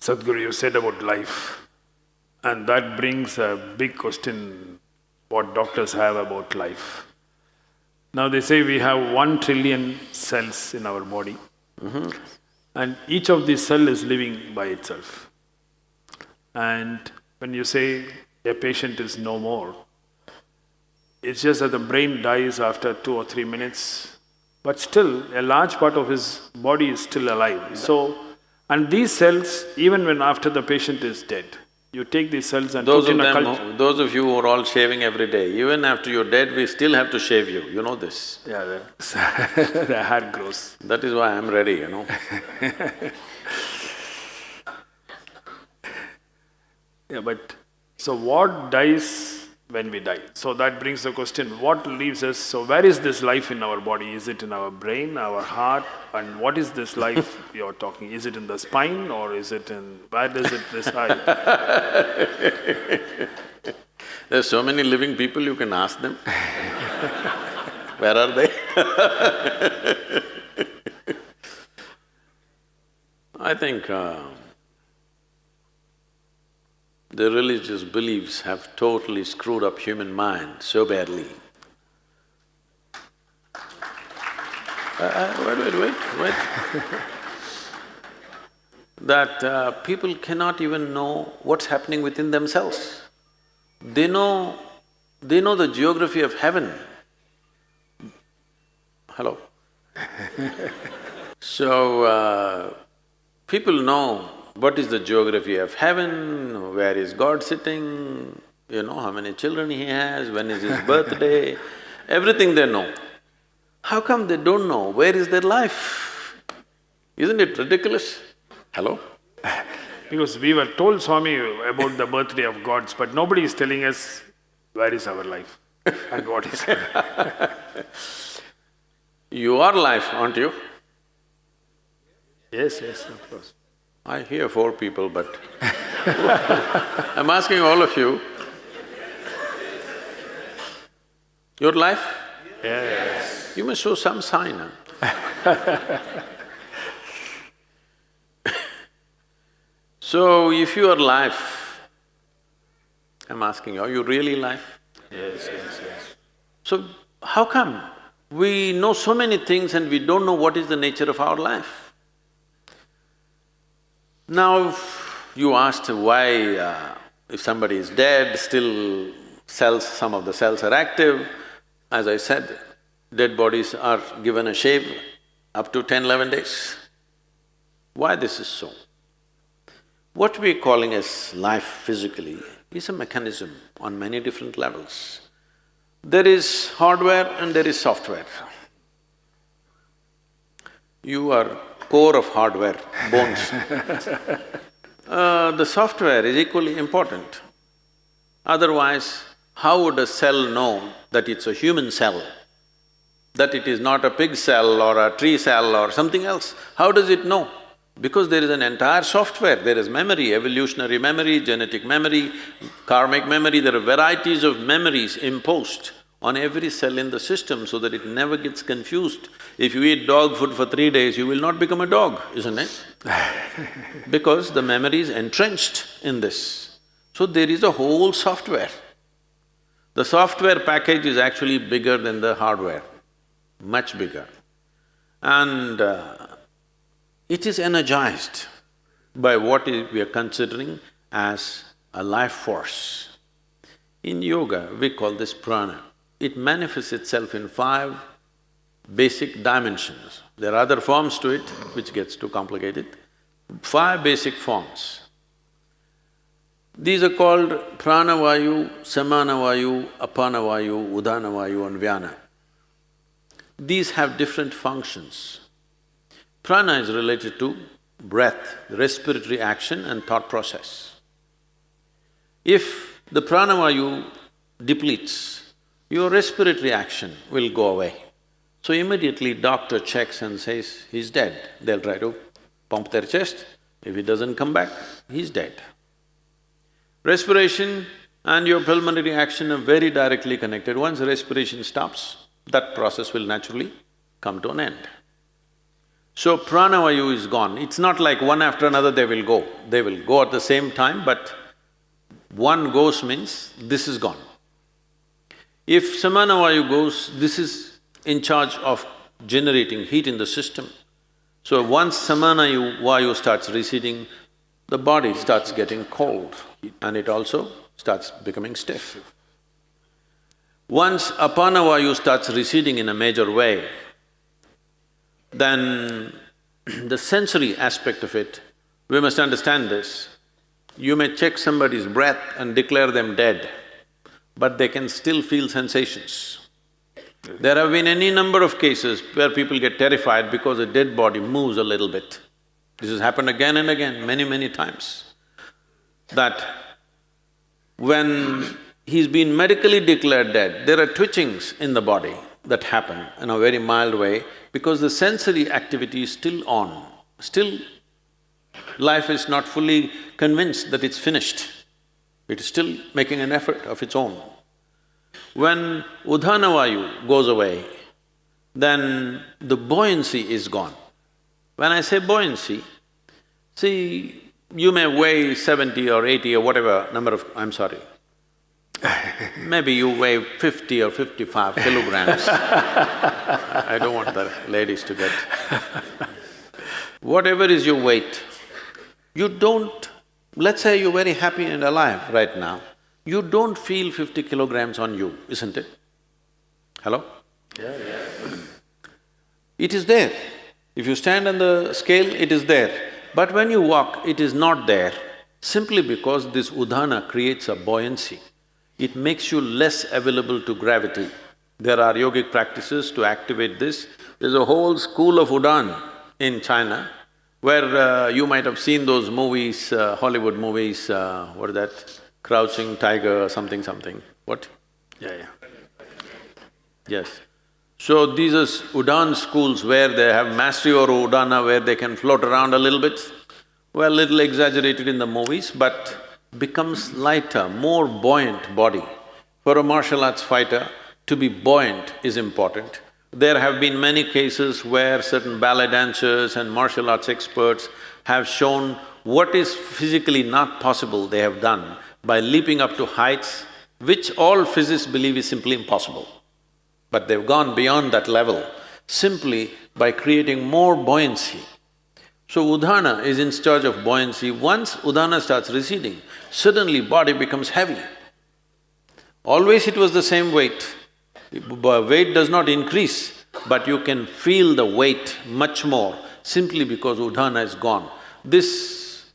Sadhguru, you said about life, and that brings a big question what doctors have about life. Now they say we have 1 trillion cells in our body, and each of these cells is living by itself. And when you say a patient is no more, it's just that the brain dies after 2 or 3 minutes, but still a large part of his body is still alive. So, and these cells, even when after the patient is dead, you take these cells and put in a culture. Those of you who are all shaving every day, even after you're dead, we still have to shave you, you know this. Yeah, the hair grows. That is why I'm ready, you know. Yeah, but so what dies when we die? So that brings the question, what leaves us? So where is this life in our body? Is it in our brain, our heart? And what is this life you're talking? Is it in the spine or is it in… where does it reside? There's so many living people, you can ask them. Where are they? I think the religious beliefs have totally screwed up human mind so badly. Wait. That people cannot even know what's happening within themselves. They know the geography of heaven. Hello? So, people know what is the geography of heaven, where is God sitting, you know, how many children he has, when is his birthday, everything they know. How come they don't know where is their life? Isn't it ridiculous? Hello? Because we were told, Swami, about the birthday of gods, but nobody is telling us where is our life and what is it. You are life, aren't you? Yes, of course. I hear 4 people, but I'm asking all of you, your life? Yes. You must show some sign, huh? So, if you are life, I'm asking, are you really life? Yes. So, how come we know so many things and we don't know what is the nature of our life? Now, you asked why if somebody is dead, still some of the cells are active. As I said, dead bodies are given a shave up to 10, 11 days. Why this is so? What we're calling as life physically is a mechanism on many different levels. There is hardware and there is software. You are core of hardware, bones. The software is equally important. Otherwise, how would a cell know that it's a human cell? That it is not a pig cell or a tree cell or something else? How does it know? Because there is an entire software, there is memory, evolutionary memory, genetic memory, karmic memory, there are varieties of memories imposed on every cell in the system so that it never gets confused. If you eat dog food for 3 days, you will not become a dog, isn't it? Because the memory is entrenched in this. So there is a whole software. The software package is actually bigger than the hardware, much bigger. And it is energized by what we are considering as a life force. In yoga, we call this prana. It manifests itself in 5 basic dimensions. There are other forms to it, which gets too complicated. 5 basic forms. These are called pranavayu, samanavayu, apanavayu, udanavayu and vyana. These have different functions. Prana is related to breath, respiratory action and thought process. If the pranavayu depletes, your respiratory action will go away. So immediately doctor checks and says, he's dead. They'll try to pump their chest. If he doesn't come back, he's dead. Respiration and your pulmonary action are very directly connected. Once respiration stops, that process will naturally come to an end. So pranavayu is gone. It's not like one after another they will go. They will go at the same time, but one goes means this is gone. If samanavayu goes, this is in charge of generating heat in the system. So once samanavayu starts receding, the body starts getting cold and it also starts becoming stiff. Once apanavayu starts receding in a major way, then the sensory aspect of it, we must understand this. You may check somebody's breath and declare them dead, but they can still feel sensations. There have been any number of cases where people get terrified because a dead body moves a little bit. This has happened again and again, many times. That when he's been medically declared dead, there are twitchings in the body that happen in a very mild way because the sensory activity is still on. Still, life is not fully convinced that it's finished. It is still making an effort of its own. When udhanavayu goes away, then the buoyancy is gone. When I say buoyancy, see, you may weigh 70 or 80 or whatever number of… I'm sorry, maybe you weigh 50 or 55 kilograms. I don't want the ladies to get… Whatever is your weight, you don't… Let's say you're very happy and alive right now, you don't feel 50 kilograms on you, isn't it? Hello? Yeah. It is there. If you stand on the scale, it is there. But when you walk, it is not there, simply because this udhana creates a buoyancy. It makes you less available to gravity. There are yogic practices to activate this. There's a whole school of Udan in China, where you might have seen those movies, Hollywood movies, what is that? Crouching Tiger, something. What? Yeah. Yes. So these are Udan schools where they have mastery or Udana where they can float around a little bit. Well, little exaggerated in the movies, but becomes lighter, more buoyant body. For a martial arts fighter, to be buoyant is important. There have been many cases where certain ballet dancers and martial arts experts have shown what is physically not possible they have done by leaping up to heights which all physicists believe is simply impossible. But they've gone beyond that level simply by creating more buoyancy. So udhana is in charge of buoyancy. Once udhana starts receding, suddenly body becomes heavy. Always it was the same weight. Weight does not increase, but you can feel the weight much more simply because udhana is gone. This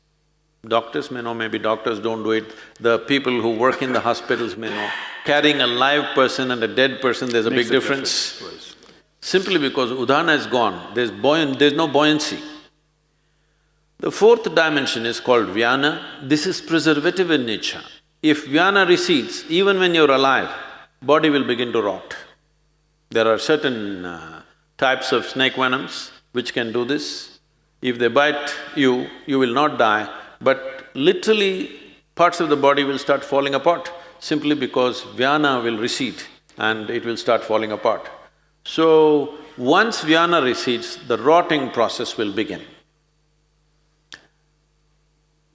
doctors may know, maybe doctors don't do it, the people who work in the hospitals may know. Carrying a live person and a dead person, there's a big difference. Simply because udhana is gone, there's no buoyancy. The fourth dimension is called vyana. This is preservative in nature. If vyana recedes, even when you're alive, body will begin to rot. There are certain types of snake venoms which can do this. If they bite you, you will not die, but literally parts of the body will start falling apart simply because vyana will recede and it will start falling apart. So, once vyana recedes, the rotting process will begin.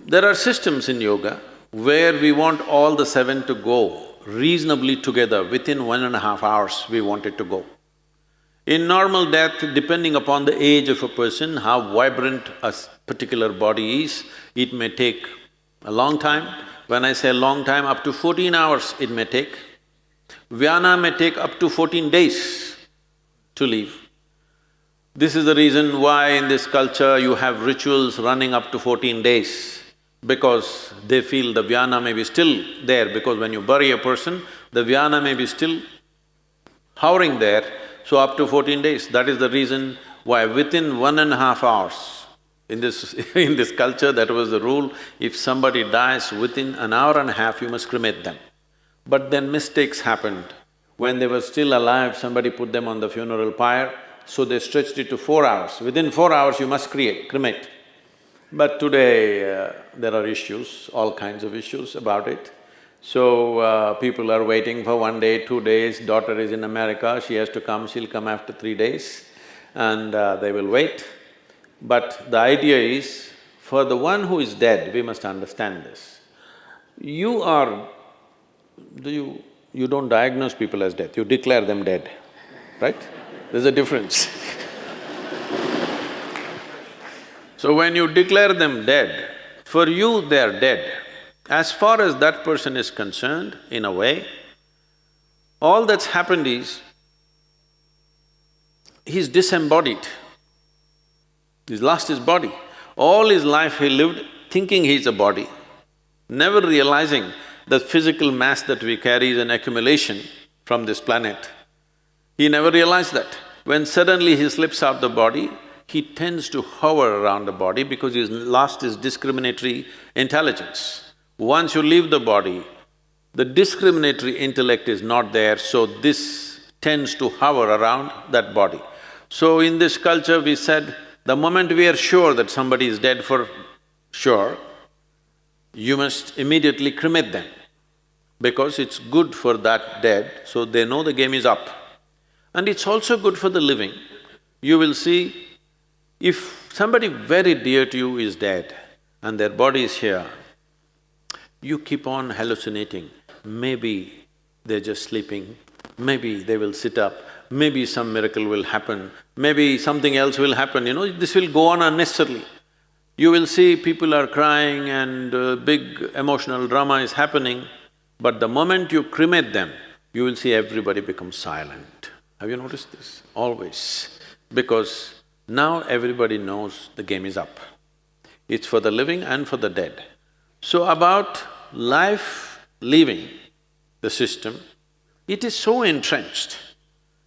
There are systems in yoga where we want all the seven to go reasonably together, within 1.5 hours we want it to go. In normal death, depending upon the age of a person, how vibrant a particular body is, it may take a long time. When I say long time, up to 14 hours it may take. Vyana may take up to 14 days to leave. This is the reason why in this culture you have rituals running up to 14 days, because they feel the vyana may be still there, because when you bury a person, the vyana may be still hovering there, so up to 14 days. That is the reason why within 1.5 hours, in this culture that was the rule, if somebody dies within an hour and a half, you must cremate them. But then mistakes happened. When they were still alive, somebody put them on the funeral pyre, so they stretched it to 4 hours. Within 4 hours, you must cremate. But today, there are issues, all kinds of issues about it. So, people are waiting for 1 day, 2 days, daughter is in America, she has to come, she'll come after 3 days, and they will wait. But the idea is, for the one who is dead, we must understand this. You are… you don't diagnose people as dead, you declare them dead, right? There's a difference. So when you declare them dead, for you they are dead. As far as that person is concerned, in a way, all that's happened is, he's disembodied. He's lost his body. All his life he lived thinking he's a body, never realizing the physical mass that we carry is an accumulation from this planet. He never realized that. When suddenly he slips out the body, he tends to hover around the body because he's lost his discriminatory intelligence. Once you leave the body, the discriminatory intellect is not there, so this tends to hover around that body. So in this culture we said, the moment we are sure that somebody is dead for sure, you must immediately cremate them, because it's good for that dead, so they know the game is up. And it's also good for the living. You will see, if somebody very dear to you is dead and their body is here, you keep on hallucinating, maybe they're just sleeping, maybe they will sit up, maybe some miracle will happen, maybe something else will happen, this will go on unnecessarily. You will see people are crying and big emotional drama is happening, but the moment you cremate them, you will see everybody become silent. Have you noticed this? Always. Because now everybody knows the game is up. It's for the living and for the dead. So about life leaving the system, it is so entrenched.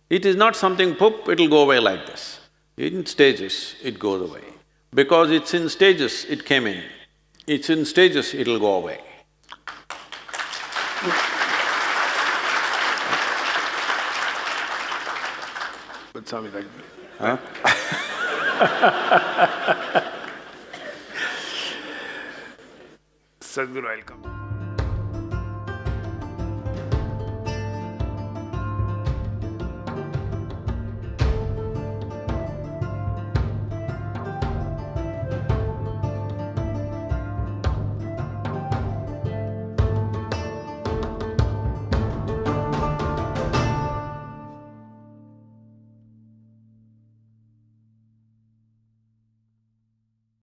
It is not something, poop, it'll go away like this. In stages, it goes away. Because it's in stages, it came in. It's in stages, it'll go away. But Swami, like… Huh? Sadhguru, I'll come.